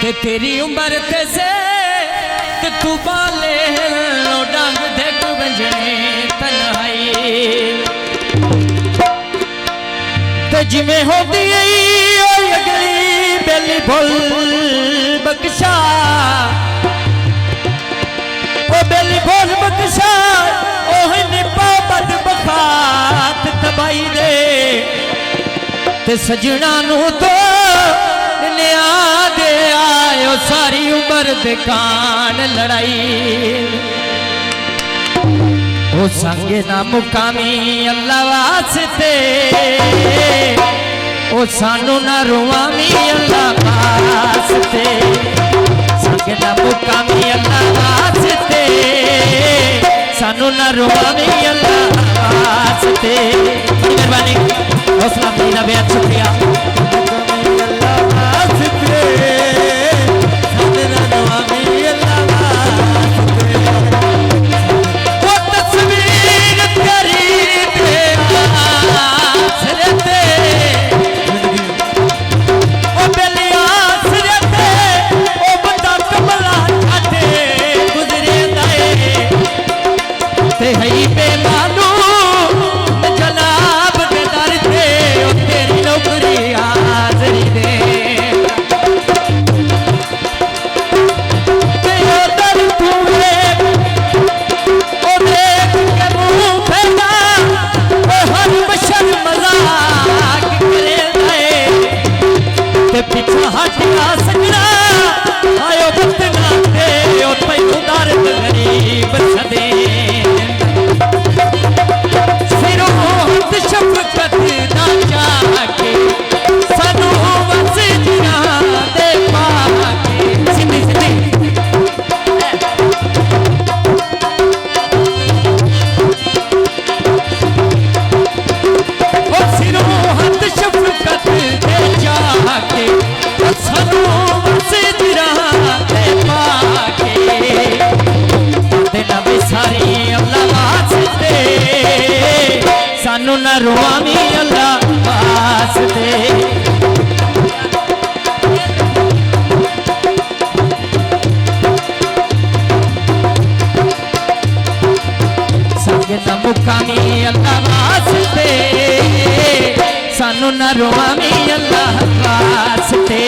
ते तेरी उम्र ते से ते तू बाले डांग देख बंजने तन्हाई ते जिमें होती अगली बेली भुल बख्शा ओ बेली भुल बख्शा ओह निपा बद बखात तबाई दे ते सजना नू तो दे आयो सारी उम्र दे कान लड़ाई ओ संगे ना मुकामी अल्लाह वास्ते ओ सानू ना रुआमी अल्लाह वास्ते संगे ना मुकामी अल्लाह वास्ते सानू ना रुआमी अल्लाह वास्ते। बड़ी मेहरबानी हौसला अपना बेहद शुक्रिया। सानू ना रुआमी अल्लाह वास्ते संगे ना मुकामी अल्लाह वास्ते सानू ना रुआमी अल्लाह वास्ते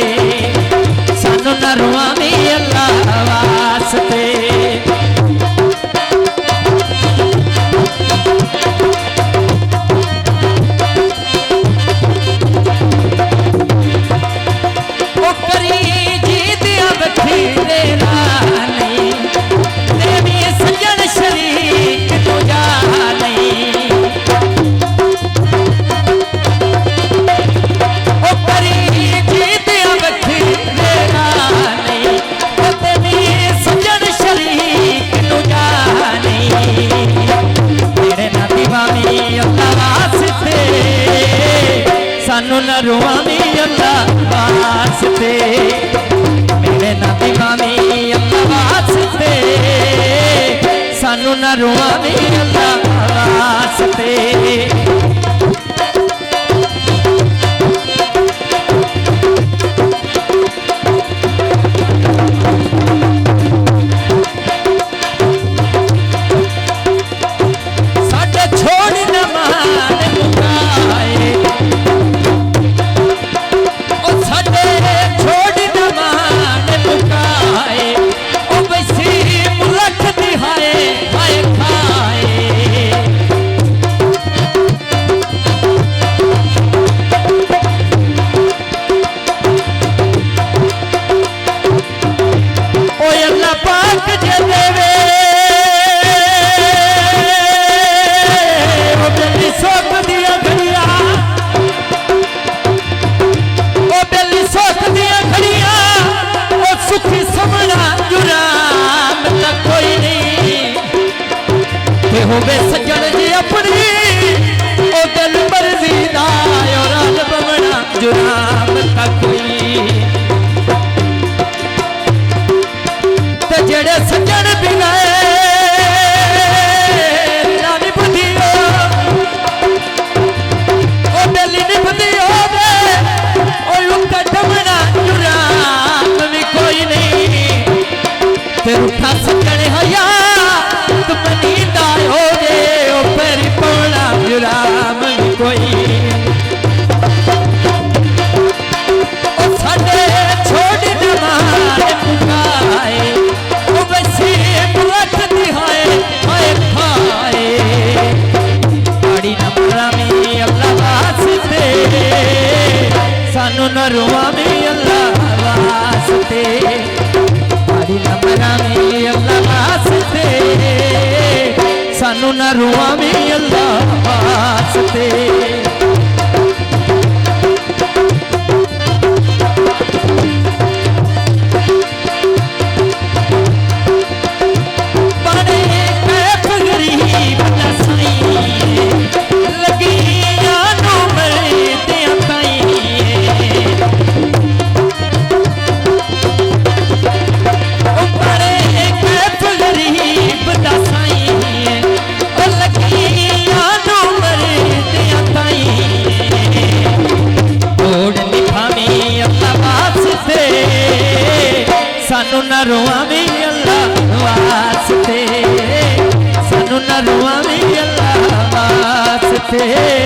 सानू ना रुआमी अल्लाह वास्ते। नहीं ना रोआवी अल्लाह वास्ते। सानू ना रोआवी अल्लाह वास्ते, सानू ना रोआवी अल्लाह वास्ते।